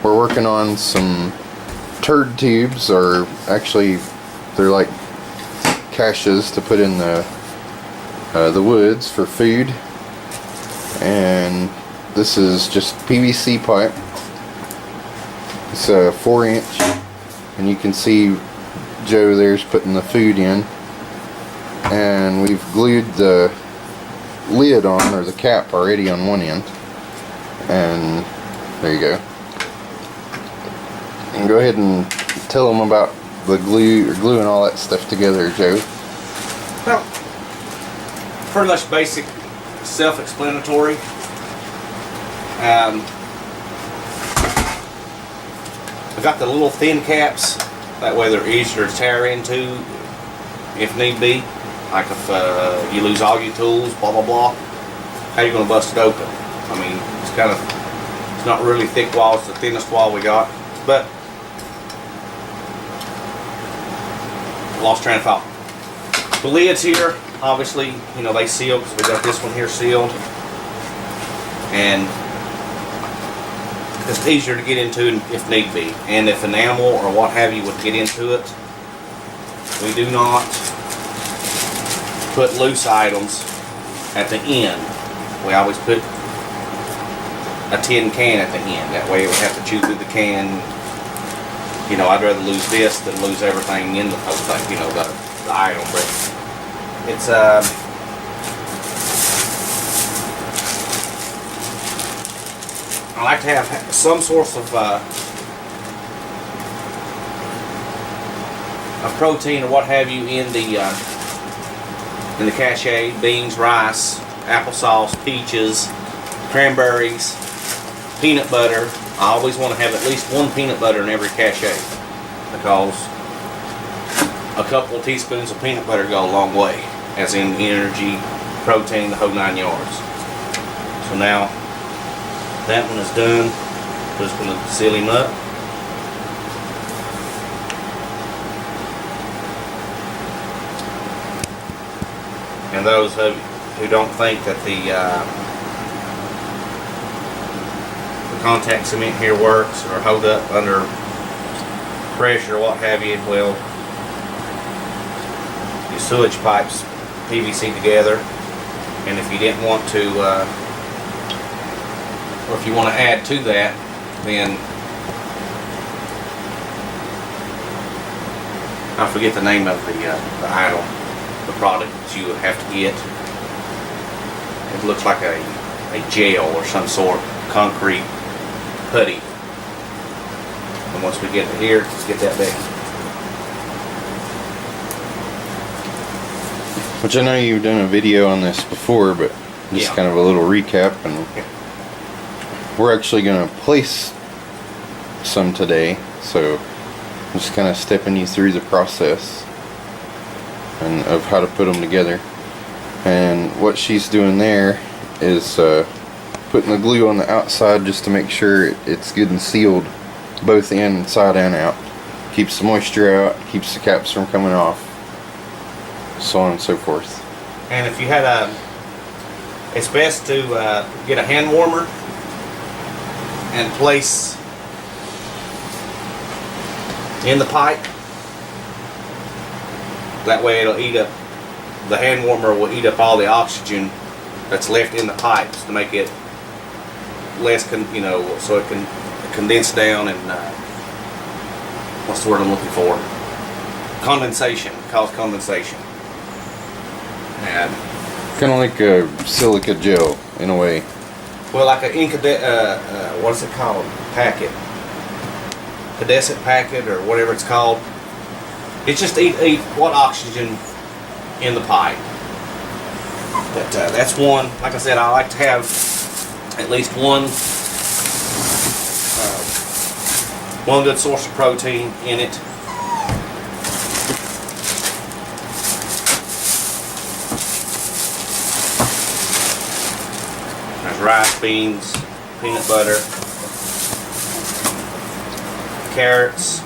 we're working on some turd tubes, or actually they're like caches to put in the woods for food. And this is just PVC pipe. It's a 4-inch, and you can see Joe there's putting the food in, and we've glued the lid on, or the cap already, on one end. And there you go. And go ahead and tell them about the glue, or gluing all that stuff together, Joe. Well, pretty much basic, self-explanatory. I got the little thin caps, that way they're easier to tear into if need be. Like if you lose all your tools, blah blah blah, how you gonna bust it open? I mean, it's not really thick wall, it's the thinnest wall we got. But lost train of thought. The lids here, obviously, you know, they seal, because we got this one here sealed, and it's easier to get into if need be. And if an animal or what have you would get into it, we do not put loose items at the end. We always put a tin can at the end. That way it would have to chew through the can. You know, I'd rather lose this than lose everything in the whole thing, you know, the item. But it's I like to have some source of protein or what have you in the cache. Beans, rice, applesauce, peaches, cranberries, peanut butter. I always want to have at least one peanut butter in every cache, because a couple of teaspoons of peanut butter go a long way, as in energy, protein, the whole 9 yards. So now that one is done. Just going to seal him up. And those who don't think that the contact cement here works, or hold up under pressure, what have you, well, your sewage pipes PVC together, and if you didn't want to, or if you want to add to that, then I forget the name of the item, the product that you would have to get. It looks like a gel or some sort, concrete putty. And once we get it here, let's get that back. Which I know you've done a video on this before, but just kind of a little recap. And we're actually going to place some today, so I'm just kind of stepping you through the process and of how to put them together. And what she's doing there is putting the glue on the outside just to make sure it's good and sealed both inside and out. Keeps the moisture out, keeps the caps from coming off, so on and so forth. And if you had it's best to get a hand warmer and place in the pipe. That way it'll eat up, the hand warmer will eat up all the oxygen that's left in the pipes to make it less, you know, so it can condense down and, what's the word I'm looking for? Condensation, cause condensation. And kind of like a silica gel in a way. well, like an what is it called? Packet. Cadescent packet or whatever it's called. It's just eat what oxygen in the pipe. But that's one. Like I said, I like to have at least one good source of protein in it. There's rice, beans, peanut butter, carrots,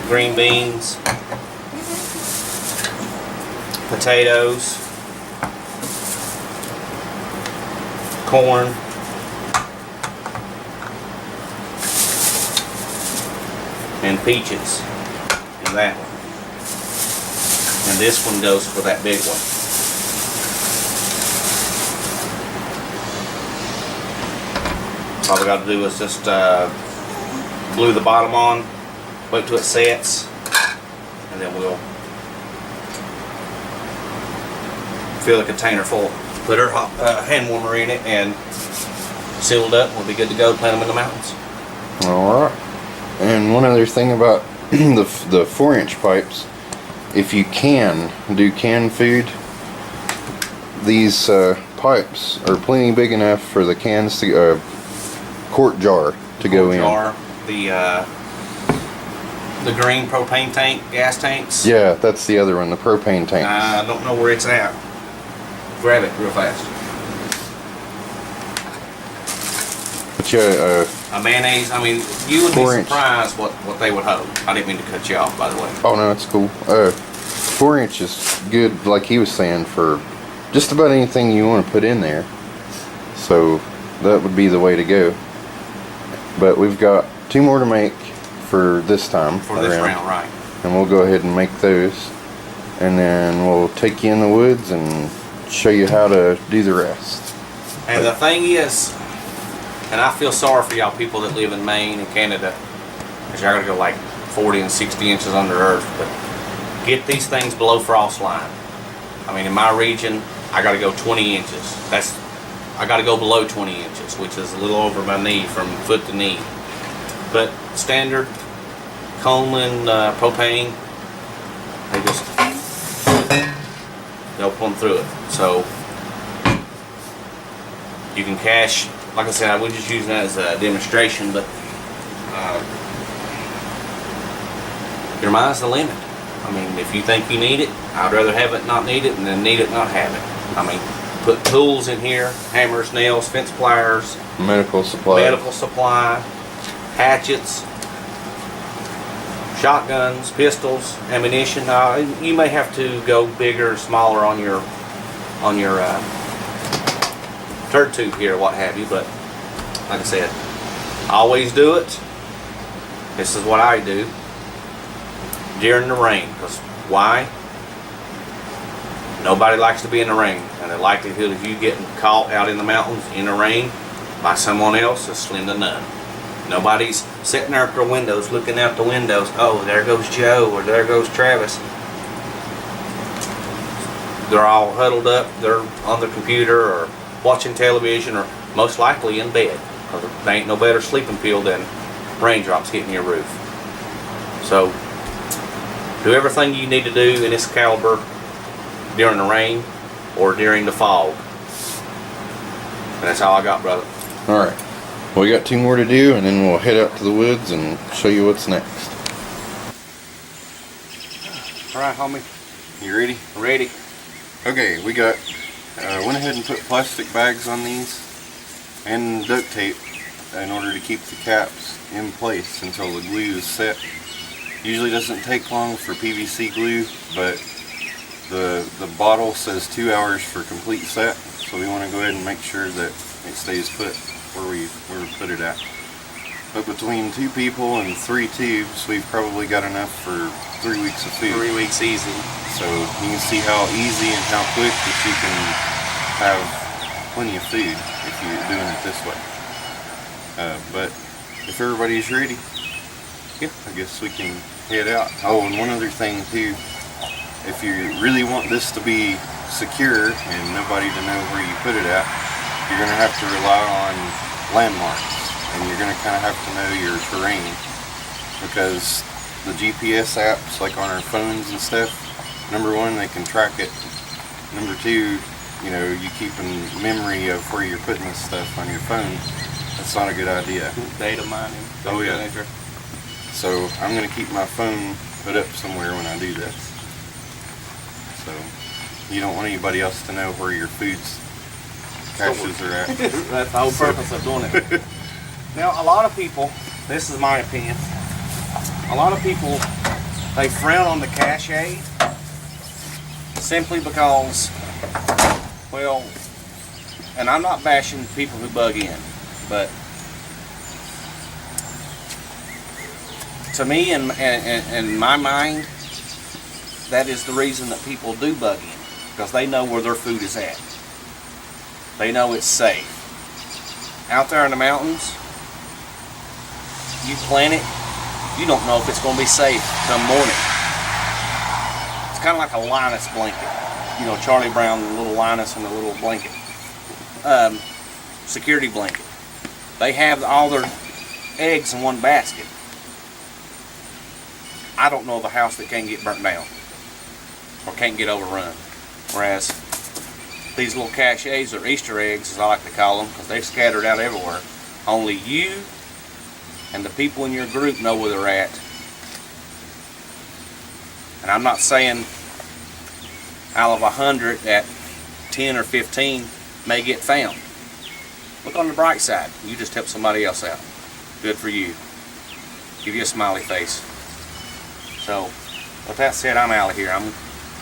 green beans, potatoes, corn, and peaches in that one. And this one goes for that big one. All we got to do is just glue the bottom on, wait till it sets, and then we'll fill the container full. Put our hand warmer in it and seal it up. We'll be good to go. Plant them in the mountains. All right. And one other thing about the 4-inch pipes, if you can do canned food, these pipes are plenty big enough for the cans to quart jar to go in. The green propane tank, gas tanks. Yeah, that's the other one, the propane tank. I don't know where it's at. Grab it real fast. But yeah, A mayonnaise. I mean, you would be 4-inch. surprised what they would hold. I didn't mean to cut you off, by the way. oh no, it's cool. 4-inch is good, like he was saying, for just about anything you want to put in there. So that would be the way to go. But we've got 2 more to make for this time. For this round, right. And we'll go ahead and make those. And then we'll take you in the woods and show you how to do the rest. And the thing is, and I feel sorry for y'all people that live in Maine and Canada, because y'all gotta go like 40 and 60 inches under earth, but get these things below frost line. I mean, in my region, I gotta go 20 inches. I gotta go below 20 inches, which is a little over my knee, from foot to knee. But standard Coleman propane, they'll plumb through it. So you can cache, like I said, I would just use that as a demonstration, but your mind's the limit. I mean, if you think you need it, I'd rather have it not need it than need it not have it. I mean, put tools in here, hammers, nails, fence pliers, medical supply, hatchets, shotguns, pistols, ammunition. You may have to go bigger or smaller on your turd tube here, what have you, but like I said, always do it. This is what I do during the rain, because why? Nobody likes to be in the rain, and the likelihood of you getting caught out in the mountains in the rain by someone else is slim to none. Nobody's sitting there at their windows looking out the windows, oh, there goes Joe or there goes Travis. They're all huddled up, they're on their computer or watching television, or most likely in bed, because there ain't no better sleeping pill than raindrops hitting your roof. So do everything you need to do in this caliber during the rain or during the fog. And that's all I got, brother. Alright. Well, we got 2 more to do, and then we'll head out to the woods and show you what's next. Alright, homie. You ready? Ready. Okay, we got, went ahead and put plastic bags on these and duct tape in order to keep the caps in place until the glue is set. Usually doesn't take long for PVC glue, but the bottle says 2 hours for complete set, so we want to go ahead and make sure that it stays put where we put it at. But between 2 people and 3 tubes, we've probably got enough for 3 weeks of food. 3 weeks easy. So you can see how easy and how quick that you can have plenty of food if you're doing it this way. But if everybody's ready, yeah, I guess we can head out. Oh, and one other thing too, if you really want this to be secure and nobody to know where you put it at, you're going to have to rely on landmarks, and you're going to kind of have to know your terrain, because the GPS apps, like on our phones and stuff, number 1, they can track it. Number 2, you know, you keep in memory of where you're putting this stuff on your phone. That's not a good idea. Data mining. Oh yeah. So I'm going to keep my phone put up somewhere when I do this. So you don't want anybody else to know where your food's caches are at. That's the whole purpose of doing it. Now, a lot of people, this is my opinion, a lot of people, they frown on the cache simply because, well, and I'm not bashing people who bug in, but To me, in my mind, that is the reason that people do bugging, because they know where their food is at. They know it's safe. Out there in the mountains, you plant it, you don't know if it's going to be safe come morning. It's kind of like a Linus blanket. You know, Charlie Brown, the little Linus and the little blanket. Security blanket. They have all their eggs in one basket. I don't know of a house that can't get burnt down or can't get overrun. Whereas these little caches, or Easter eggs as I like to call them, because they're scattered out everywhere, only you and the people in your group know where they're at. And I'm not saying out of 100 that 10 or 15 may get found. Look on the bright side. You just help somebody else out. Good for you. Give you a smiley face. So, with that said, I'm out of here. I'm going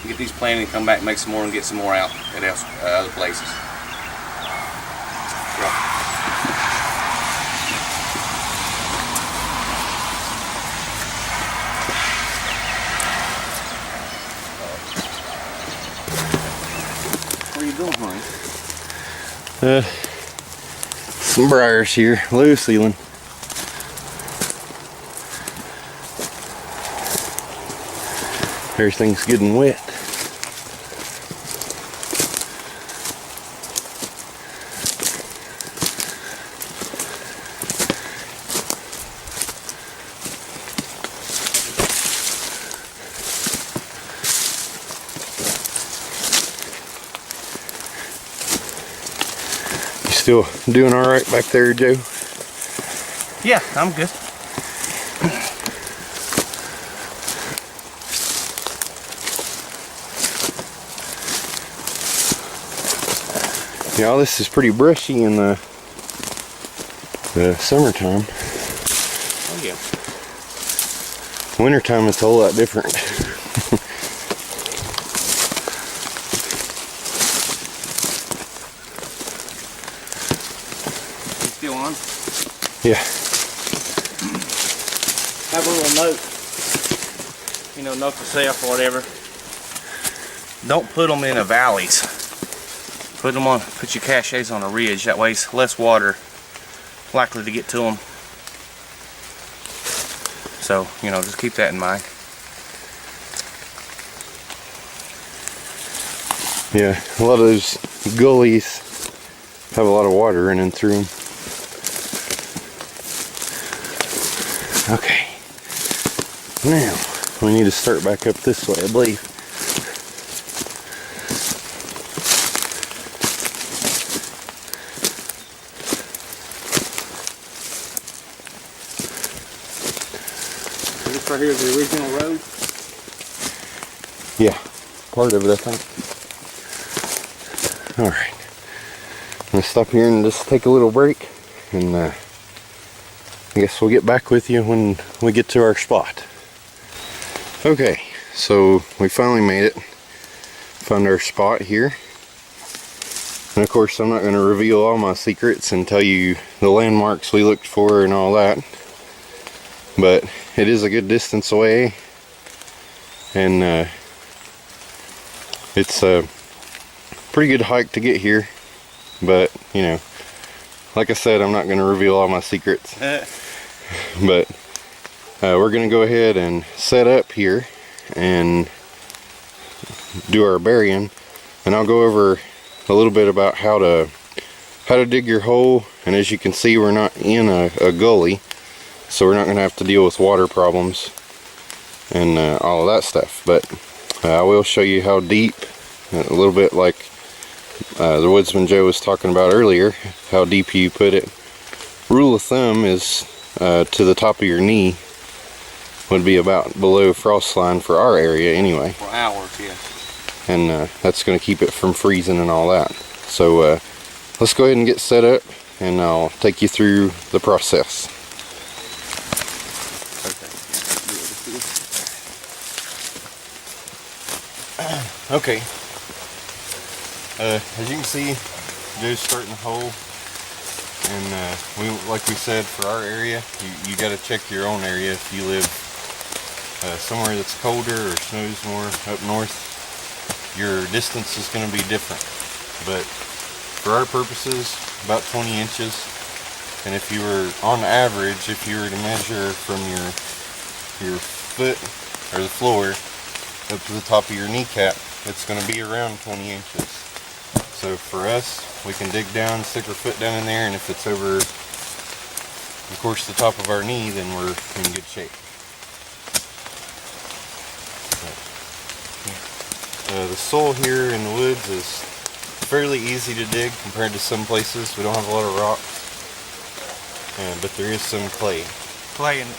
to get these planted and come back and make some more and get some more out at other places. Yeah. What are you doing, honey? Some briars here, low ceiling. Everything's getting wet. You still doing all right back there, Joe? Yeah, I'm good. Yeah, this is pretty brushy in the summertime. Oh yeah. Wintertime it's a whole lot different. You still on? Yeah. Have a little note. You know, note to self or whatever. Don't put them in the valleys. Put your caches on a ridge. That way it's less water likely to get to them. So, you know, just keep that in mind. Yeah, a lot of those gullies have a lot of water running through them. Okay. Now, we need to start back up this way, I believe. This right here is the original road? Yeah, part of it, I think. Alright. I'm going to stop here and just take a little break. And I guess we'll get back with you when we get to our spot. Okay, so we finally made it. Found our spot here. And of course, I'm not going to reveal all my secrets and tell you the landmarks we looked for and all that. But it is a good distance away, and it's a pretty good hike to get here. But you know, like I said, I'm not going to reveal all my secrets. But we're going to go ahead and set up here and do our burying, and I'll go over a little bit about how to dig your hole. And as you can see, we're not in a gully. So we're not going to have to deal with water problems and all of that stuff. But I will show you how deep, a little bit like the woodsman Joe was talking about earlier, how deep you put it. Rule of thumb is to the top of your knee would be about below frost line for our area anyway. For hours, yeah. And that's going to keep it from freezing and all that. So let's go ahead and get set up, and I'll take you through the process. Okay. As you can see, Joe's starting the hole, and like we said, for our area, you got to check your own area if you live somewhere that's colder or snows more up north, your distance is going to be different. But for our purposes, about 20 inches. And if you were, on average, if you were to measure from your foot or the floor up to the top of your kneecap, it's going to be around 20 inches. So for us, we can dig down, stick our foot down in there, and if it's over, of course, the top of our knee, then we're in good shape. The soil here in the woods is fairly easy to dig compared to some places. We don't have a lot of rocks, but there is some clay. Clay and,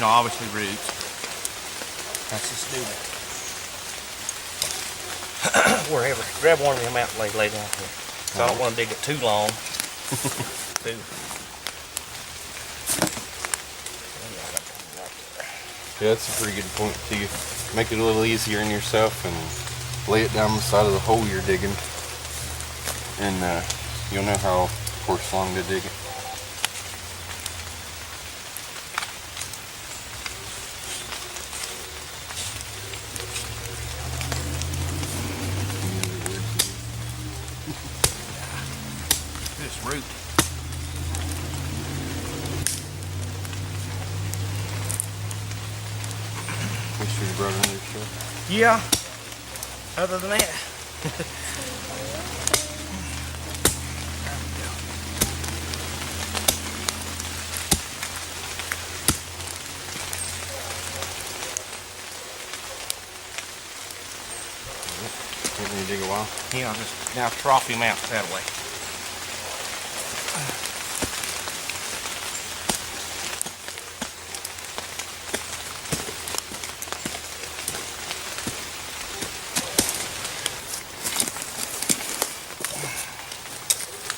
obviously roots. Let's just do that. Wherever. Grab one of them out and lay down here. So I don't want to dig it too long. Yeah, that's a pretty good point too. Make it a little easier on yourself and lay it down the side of the hole you're digging, and you'll know how, of course, long to dig it. This root. Wish you brought another stuff. Yeah. Other than that. Didn't you dig a while? Yeah, I'll just now trough him out that way.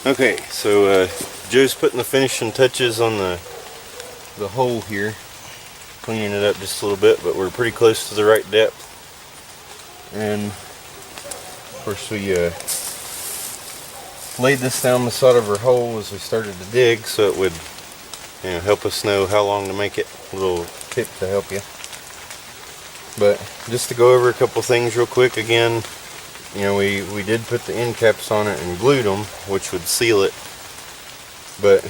Okay, so Joe's putting the finishing touches on the hole here, cleaning it up just a little bit, but we're pretty close to the right depth. And of course we laid this down the side of our hole as we started to dig, so it would help us know how long to make it. A little tip to help you. But just to go over a couple things real quick again. We did put the end caps on it and glued them, which would seal it. But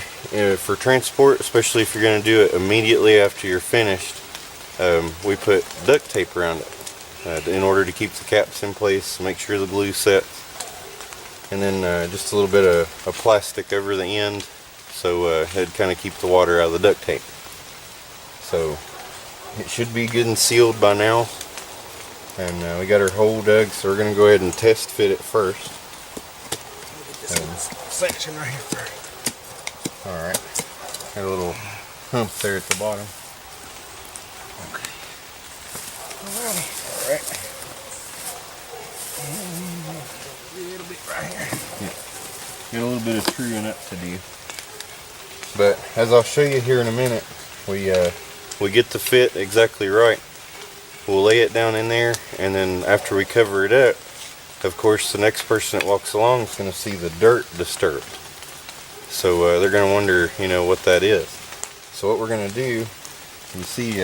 for transport, especially if you're going to do it immediately after you're finished, we put duct tape around it in order to keep the caps in place, make sure the glue sets, and then just a little bit of plastic over the end, so it'd kind of keep the water out of the duct tape. So it should be good and sealed by now. And we got our hole dug, so we're going to go ahead and test fit it first. Get this section right here first. Alright. Got a little hump there at the bottom. Okay. Alright. A little bit right here. Yeah. Got a little bit of truing up to do. But as I'll show you here in a minute, we get the fit exactly right. We'll lay it down in there, and then after we cover it up, of course the next person that walks along is going to see the dirt disturbed. So they're going to wonder, what that is. So what we're going to do, you see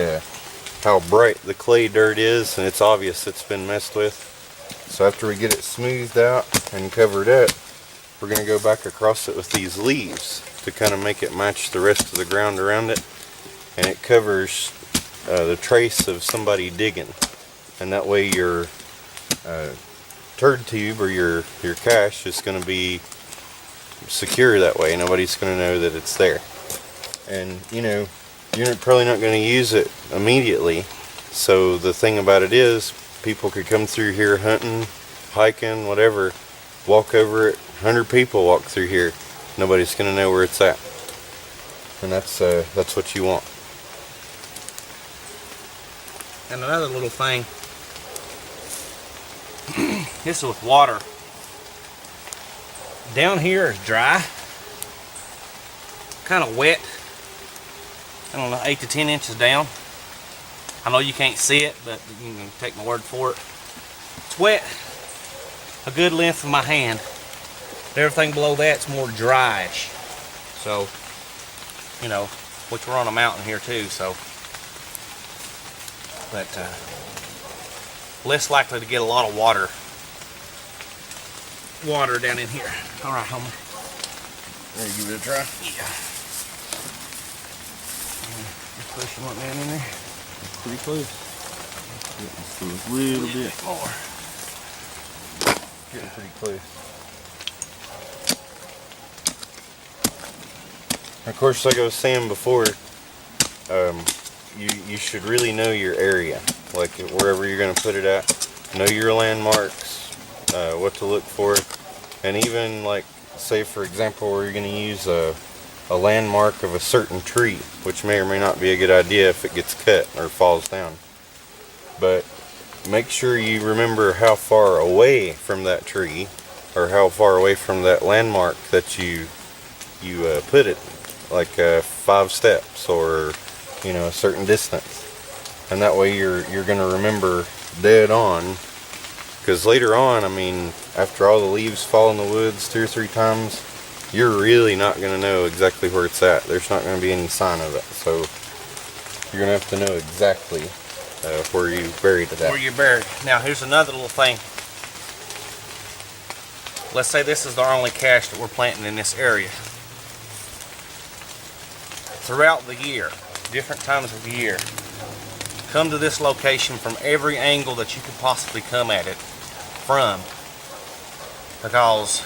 how bright the clay dirt is, and it's obvious it's been messed with. So after we get it smoothed out and covered up, we're going to go back across it with these leaves to kind of make it match the rest of the ground around it, and it covers the trace of somebody digging, and that way your turd tube or your cache is going to be secure that way. Nobody's going to know that it's there. And you're probably not going to use it immediately, so the thing about it is people could come through here hunting, hiking, whatever, walk over it. 100 people walk through here, nobody's going to know where it's at, and that's what you want. And another little thing, this is with water. Down here is dry, kind of wet. I don't know, 8 to 10 inches down. I know you can't see it, but you can take my word for it. It's wet, a good length of my hand. Everything below that's more dryish. So, which we're on a mountain here too, so. but less likely to get a lot of water down in here. All right, Homer. Ready to give it a try? Yeah. Just push them up down in there. Pretty close. Just a little bit more. Getting pretty close. Of course, like I was saying before, you should really know your area, like wherever you're going to put it at. Know your landmarks, what to look for, and even like say for example where you're going to use a landmark of a certain tree, which may or may not be a good idea if it gets cut or falls down. But make sure you remember how far away from that tree or how far away from that landmark that you put it, like 5 steps or a certain distance, and that way you're going to remember dead on. Because later on, I mean, after all the leaves fall in the woods 2 or 3 times, you're really not going to know exactly where it's at. There's not going to be any sign of it, so you're going to have to know exactly where you buried it at. Where you buried. Now here's another little thing. Let's say this is our only cache that we're planting in this area. Throughout the year, different times of the year, come to this location from every angle that you could possibly come at it from, because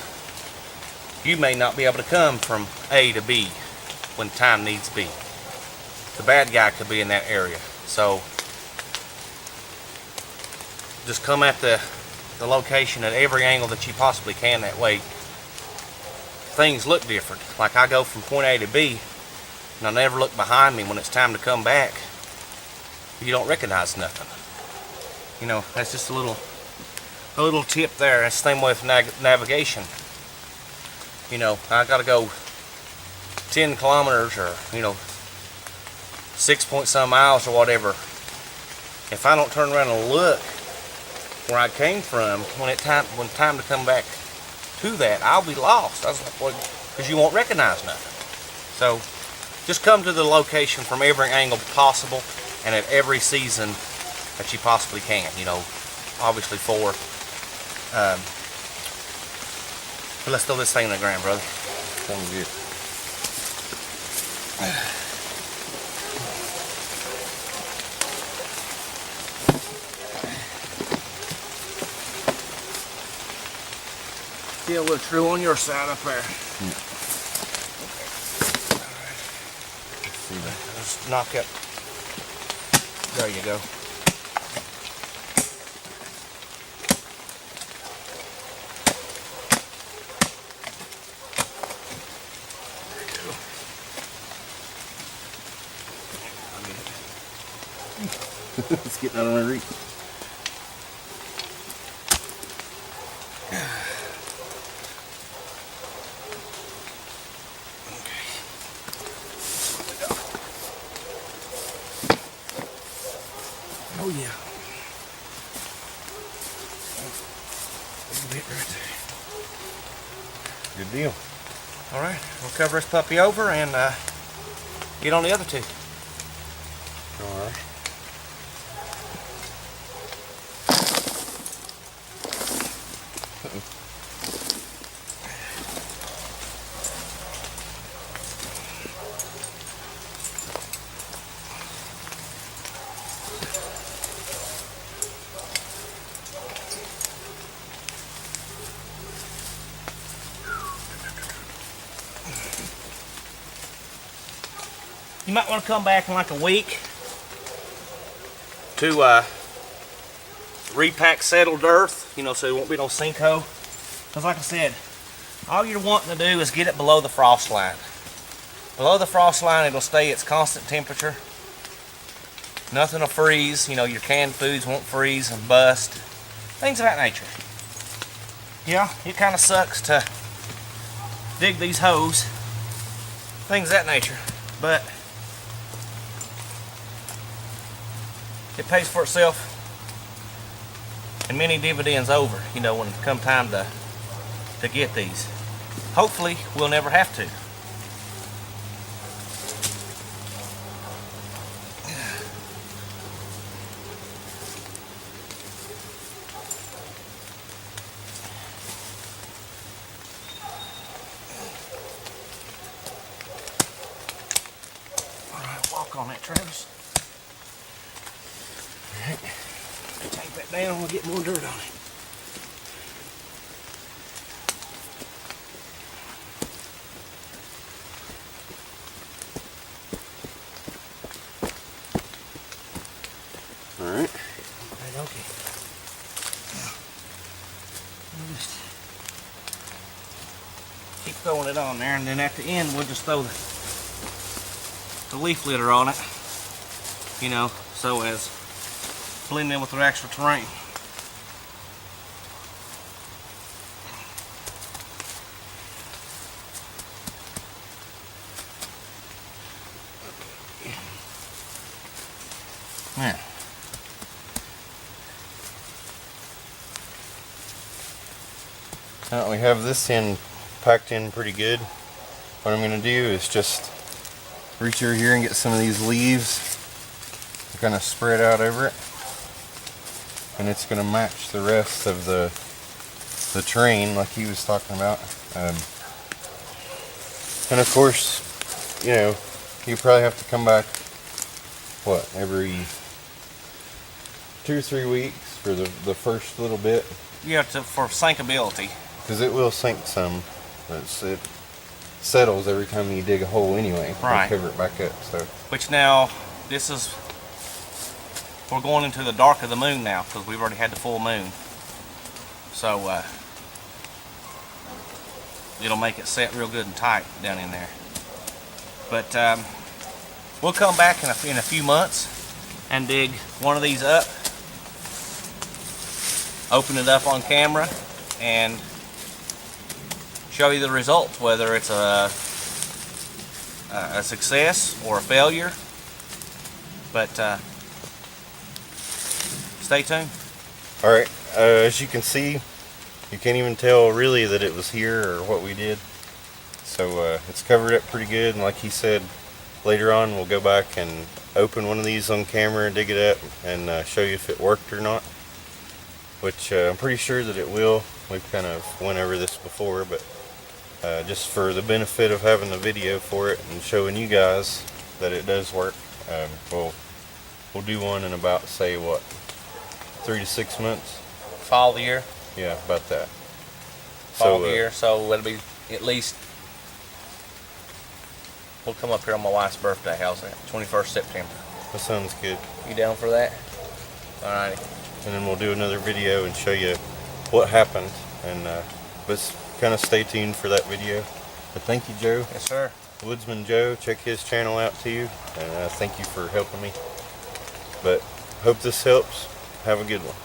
you may not be able to come from A to B when time needs be. The bad guy could be in that area, so just come at the location at every angle that you possibly can. That way things look different. Like I go from point A to B and I never look behind me when it's time to come back. You don't recognize nothing. That's just a little tip there. That's the same way with navigation. I gotta go 10 kilometers or 6 point some miles or whatever. If I don't turn around and look where I came from when time to come back to that, I'll be lost. I was like, well, because you won't recognize nothing. So just come to the location from every angle possible and at every season that you possibly can. Obviously but let's throw this thing in the ground, brother. Sounds good. Still looks true on your side up there. Yeah. Just knock up. There you go. It's getting out of my reach. Oh yeah. Little bit right there. Good deal. All right, we'll cover this puppy over and get on the other 2. All right. You might want to come back in like a week to repack settled earth, so there won't be no sinkhole. Because like I said, all you're wanting to do is get it below the frost line. Below the frost line, it'll stay its constant temperature. Nothing will freeze. Your canned foods won't freeze and bust. Things of that nature. Yeah, it kind of sucks to dig these holes. Things of that nature. But it pays for itself and many dividends over, when it come time to get these. Hopefully we'll never have to. walk on that, Travis. Alright. Take that down, we'll get more dirt on it. Alright. Right, okay. Now, we'll just keep throwing it on there, and then at the end we'll just throw the leaf litter on it, you know, so as blend in with the actual terrain. Man. Now we have this in packed in pretty good. What I'm going to do is just reach over here and get some of these leaves, kind of spread out over it, and it's going to match the rest of the terrain like he was talking about. And of course, you know, you probably have to come back, what, every 2 or 3 weeks for the first little bit. You have to, for sinkability. Because it will sink some. It settles every time you dig a hole anyway. Right. Cover it back up. So. Which now, this is, we're going into the dark of the moon now because we've already had the full moon. So it'll make it set real good and tight down in there. But we'll come back in a few months and dig one of these up, open it up on camera, and show you the results, whether it's a success or a failure. But stay tuned. Alright, as you can see, you can't even tell really that it was here or what we did. So it's covered up pretty good, and like he said, later on we'll go back and open one of these on camera and dig it up and show you if it worked or not. Which I'm pretty sure that it will. We've kind of went over this before, but just for the benefit of having the video for it and showing you guys that it does work, we'll do one in about, say, what, 3 to 6 months? Fall of the year. Yeah, about that. Fall of the year, so it'll be at least, we'll come up here on my wife's birthday. How's that? 21st September. That sounds good. You down for that? Alrighty. And then we'll do another video and show you what happened, and but kind of stay tuned for that video. But thank you, Joe. Yes, sir. Woodsman Joe, check his channel out too, and thank you for helping me. But hope this helps. Have a good one.